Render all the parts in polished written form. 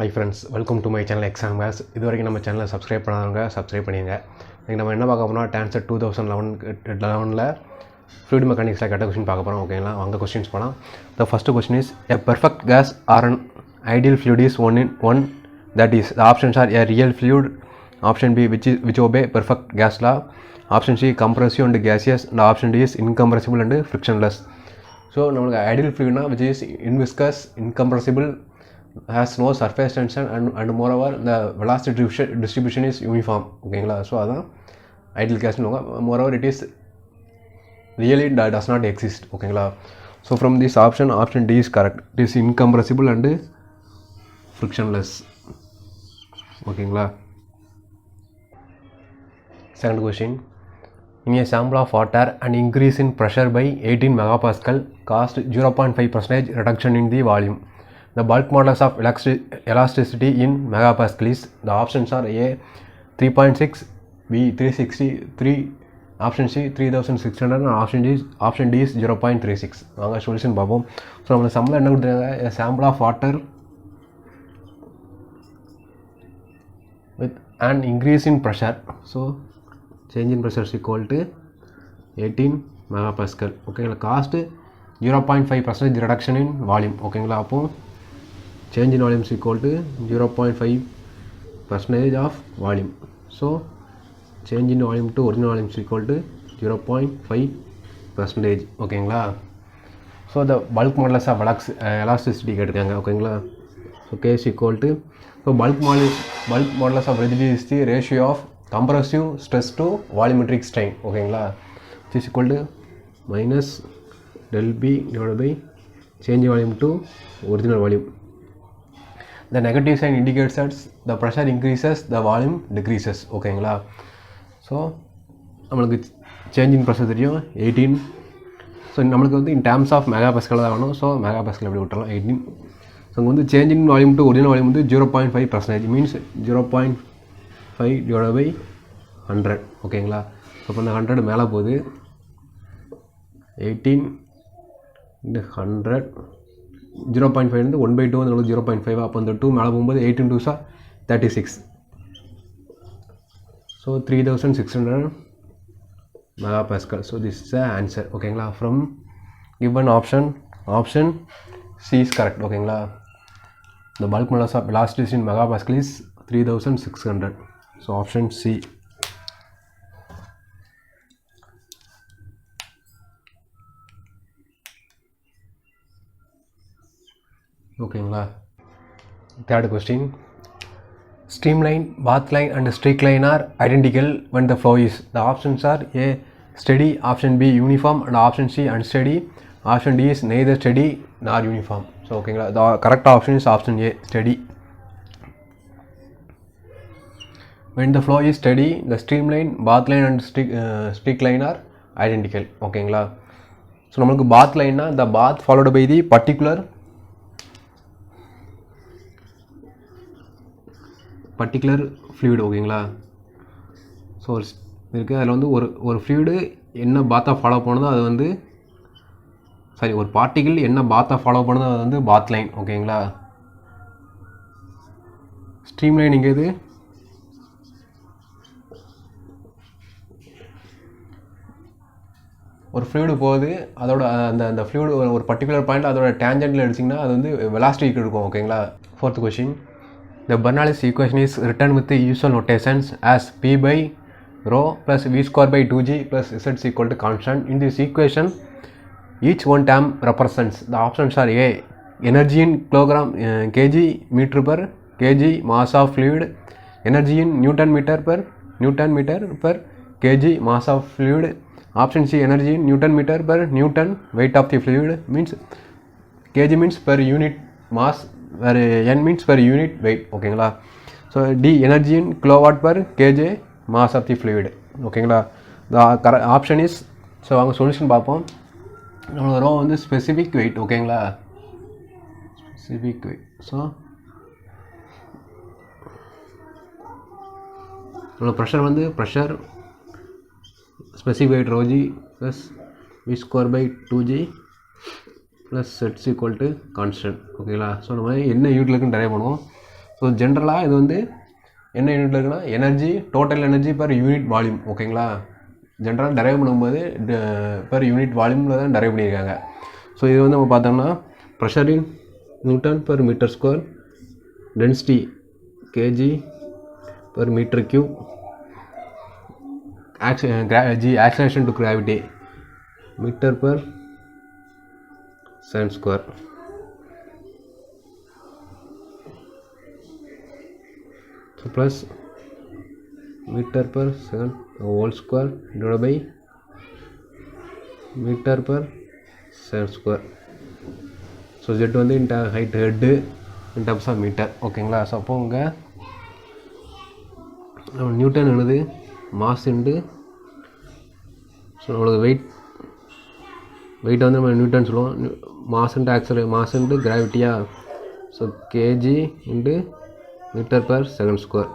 Hi friends, welcome to my channel Exam Maths. இதுவரைக்கும் நம்ம சேனலை சப்ஸ்கிரைப் பண்ணாதவங்க சப்ஸ்கிரைப் பண்ணிடுங்க. இன்றைக்கி நம்ம என்ன பார்க்க போகிறோம்னா டான்சர் 2011 fluid மெக்கானிக்ஸில் கேட்ட கொஸ்டின் பார்க்க போகிறோம். ஓகேங்களா, அங்கே கொஸ்டின்ஸ் போகலாம். The first question is, a perfect gas or an ideal fluid is one that is, the options are a real fluid, option B which obey perfect gas law, option C compressive and gaseous, and option D is incompressible and frictionless. So நம்மளுக்கு ideal fluidனா which is inviscous, incompressible, has no surface tension and moreover the velocity distribution is uniform. ஓகேங்களா, so அதான் ideal கேஸ்னுவாங்க. moreover it is really does not exist. ஓகேங்களா, so from this option D is correct. It is incompressible and frictionless. ஓகேங்களா. Second question, in a sample of water an increase in pressure by 18 megapascal caused 0.5% reduction in the volume. The bulk modulus of elasticity in megapascal is, the options are A 3.6, B 363, option C 3600 and option D is 0.36. வாங்க solution பார்ப்போம். So நம்ம சம்பளம் என்ன கொடுத்துருக்காங்க, sample of water with an increase in pressure, so change in pressure is equal to 18 megapascal. ஓகேங்களா, cost 0.5% reduction in volume. ஓகேங்களா, அப்போ change in volume is equal to 0.5% of volume. So change in volume to original volume is equal to 0.5%. ஓகேங்களா. So the bulk modulus of elasticity கேட்டிருக்காங்க. ஓகேங்களா, so K is equal to, so bulk modulus of rigidity is the ratio of compressive stress to volumetric strain. ஓகேங்களா, which is equal to minus del B divided by change in volume to original volume. The negative sign indicates that the pressure increases, the volume decreases. ஓகேங்களா, so நம்மளுக்கு change in pressure தெரியும் 18. So நம்மளுக்கு வந்து in terms of mega pascal தான் வேணும். So mega pascal எப்படி விட்டுறலாம் 18. So இங்கே வந்து change in volume to original volume வந்து 0.5% மீன்ஸ் 0.5 டிவைட் பை 100. ஓகேங்களா, ஸோ இப்போ இந்த 100 மேலே போகுது, 18 into 100, 0.5 வந்து 1/2 வந்து 0.5. அப்போ இந்த 2 மேலே போகும்போது 18 2s 36. So 3600 megapascal. So this is the answer. ஓகேங்களா, from given option C is correct. ஓகேங்களா, the bulk modulus of elasticity in megapascal is 3600. So option C. ஓகேங்களா. Third question, streamline, bath line and streak line are identical when the flow is, the options are A steady, option B uniform and option C unsteady, option D is neither steady nor uniform. So ஓகேங்களா, the correct option is option A steady. When the flow is steady, the streamline, bath line and streak line are identical. ஓகேங்களா, so நம்மளுக்கு bath line the bath followed by the particular fluid. ஓகேங்களா, so இருக்குது அதில் வந்து ஒரு fluid என்ன பாத்தாக follow பண்ணுதோ அது வந்து ஒரு பார்ட்டிகிள் என்ன பாத்தாக ஃபாலோ பண்ணுதோ அது வந்து பாத் லைன். ஓகேங்களா, ஸ்ட்ரீம் லைன் இங்கே இது ஒரு ஃப்ளூயிடு போகுது, அதோட அந்த ஃப்ளூயிடு ஒரு பர்டிகுலர் பாயிண்ட் அதோட டேஞ்சென்ட்டில் அடிச்சிங்கன்னா அது வந்து வெலாசிட்டி இருக்கும். ஓகேங்களா. Fourth question, the Bernoulli's equation is written with the usual notations as P by rho plus V square by 2G plus Z is equal to constant. In this equation, each one term represents, the options are A energy in kg meter per kg mass of fluid, energy in Newton meter per kg mass of fluid, option C energy in Newton meter per Newton weight of the fluid, means kg means per unit mass, where n means per unit weight. ஓகேங்களா, so D energy in kilowatt per kg mass of the fluid. ஓகேங்களா, the option is, so அவங்க solution பார்ப்போம். நம்மளோட row வந்து specific weight. ஓகேங்களா, specific weight. So நம்மளோட pressure வந்து specific weight ρg plus V square by 2G plus sets equal to constant. ஓகேங்களா? So நம்ம என்ன யூனிட்டில் இருக்குன்னு டெரைவ் பண்ணுவோம். ஸோ ஜென்ரலாக இது வந்து என்ன யூனிட்டில் இருக்குன்னா energy, total energy per unit volume. ஓகேங்களா? ஜென்ரலாக டெரைவ் பண்ணும்போது பர் யூனிட் வால்யூமில் தான் டெரைவ் பண்ணியிருக்காங்க. ஸோ இது வந்து நம்ம பார்த்தோம்னா pressure in newton per metre square, density KG per metre cube, acceleration to gravity meter per second square. So plus meter per second whole square divided by meter per second square. So z வந்து height head in terms of meter. ஓகேங்களா? So அப்போ உங்க newton என்னது mass into, so நம்மளுக்கு weight வந்து நம்ம newton சொல்லுவோம். Mass into கிராவிட்டியா. So kg into metre per second square.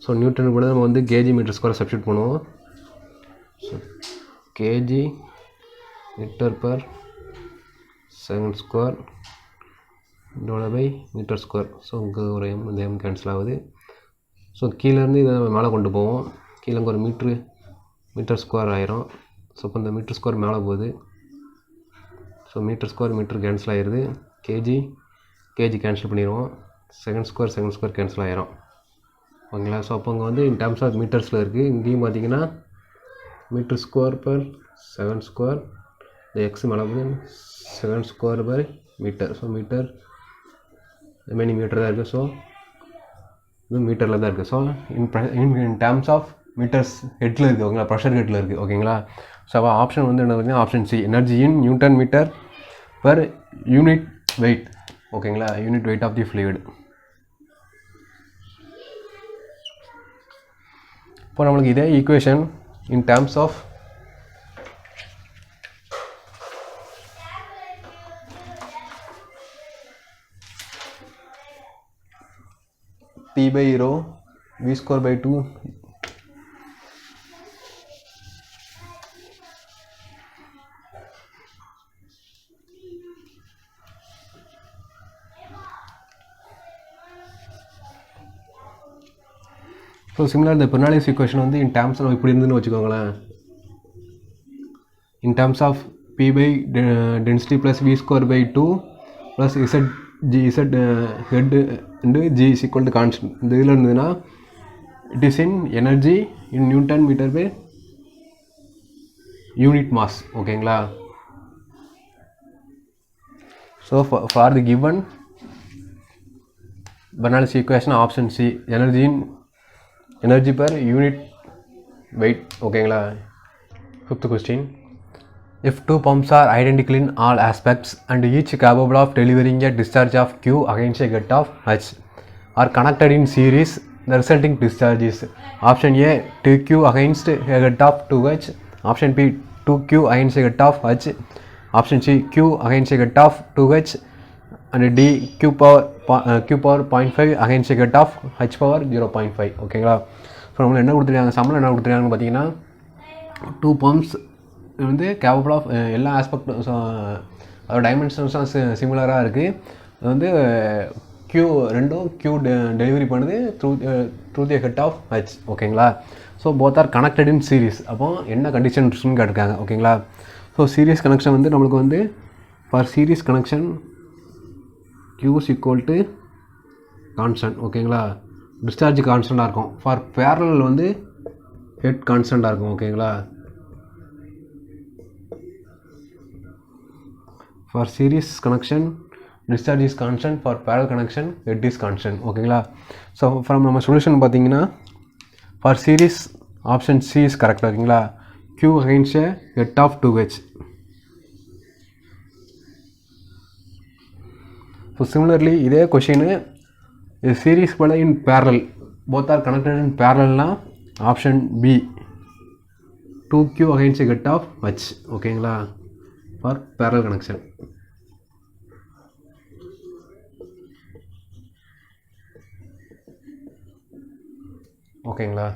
So நியூட்டனுக்கு கூட நம்ம வந்து கேஜி மீட்டர் ஸ்கொயர் சப்ஸ்டியூட் பண்ணுவோம். So kg metre per second square divide by metre square. So இங்கே ஒரு இந்த எம் கேன்சல் ஆகுது. ஸோ கீழேருந்து இதை நம்ம மேலே கொண்டு போவோம். கீழே ஒரு மீட்டர் ஸ்கொயர் ஆயிரும். ஸோ இப்போ இந்த மீட்டர் ஸ்கொயர் மேலே போகுது. ஸோ மீட்டர் ஸ்கொயர் கேன்சல் ஆகிடுது. கேஜி கேன்சல் பண்ணிடுவோம். செகண்ட் ஸ்கொயர் கேன்சல் ஆகிரும். ஓகேங்களா? ஸோ அப்போ இங்கே வந்து இன் டேர்ம்ஸ் ஆஃப் மீட்டர்ஸில் இருக்குது. இங்கேயும் பார்த்தீங்கன்னா metre square per second square, இந்த எக்ஸ் மேலே போகுது, second square by metre. So metre remaining metre தான் இருக்குது. ஸோ இது மீட்டரில் தான் இருக்குது. So in terms of metres ஹெட்டில் இருக்குது. ஓகேங்களா? ப்ரெஷர் ஹெட்டில் இருக்குது. ஓகேங்களா? ஸோ அப்போ ஆப்ஷன் வந்து என்ன பார்த்தீங்கன்னா option c, energy in newton metre per unit weight. ஓகேங்களா? Unit weight of the fluid. இப்போ நம்மளுக்கு இதே equation in terms of P by rho V square by 2 so similar இந்த பெர்னாலிஸ் ஈக்குவேஷன் வந்து இன் டேர்ம்ஸ் நம்ம இப்படி இருந்துன்னு வச்சுக்கோங்களேன். In terms of p by density plus v square by 2 plus z head into g is equal to constant. இந்த இதில் இருந்ததுன்னா it is in energy in newton metre by unit mass. ஓகேங்களா? So for the given Bernoulli's equation option c, energy per unit weight. ஓகேங்களா? Fifth question, if two pumps are identical in all aspects and each capable of delivering a discharge of Q against a get of H are connected in series, the resulting discharge is option A 2Q against a get of 2H, option B 2Q against a get of H, option C Q against a get of 2H, and D Q power 0.5 against a get of H power 0.5. ஓகேங்களா? So நம்மளுக்கு என்ன கொடுத்துருக்காங்க, சம்பளம் என்ன கொடுத்துருக்காங்கன்னு பார்த்தீங்கன்னா 2 pumps வந்து capable of எல்லா ஆஸ்பெக்ட், ஸோ அதோட டைமென்ஷன்ஸும் சிமிலராக இருக்குது. அது வந்து ரெண்டும் Q டெலிவரி பண்ணுது through the head of H. ஓகேங்களா? So both are connected in series. அப்போ என்ன கண்டிஷன்ஸ்னு கேட்டிருக்காங்க. ஓகேங்களா? ஸோ சீரிஸ் கனெக்ஷன் வந்து நம்மளுக்கு வந்து for series connection Q is equal to constant. ஓகேங்களா? டிஸ்சார்ஜ் கான்ஸ்டண்ட்டாக இருக்கும். ஃபார் பேரலல் வந்து ஹெட் கான்ஸ்டண்ட்டாக இருக்கும். ஓகேங்களா? For series connection discharge is constant, for parallel connection head is constant. ஓகேங்களா? ஸோ ஃப்ரம் நம்ம சொல்யூஷன் பார்த்தீங்கன்னா for series option c is correct. ஓகேங்களா? Q against a head of 2H. So similarly இதே question series போல in parallel, both are connected in பேரலல்னா option b 2Q against a get of H. ஓகேங்களா? For parallel connection. ஓகேங்களா?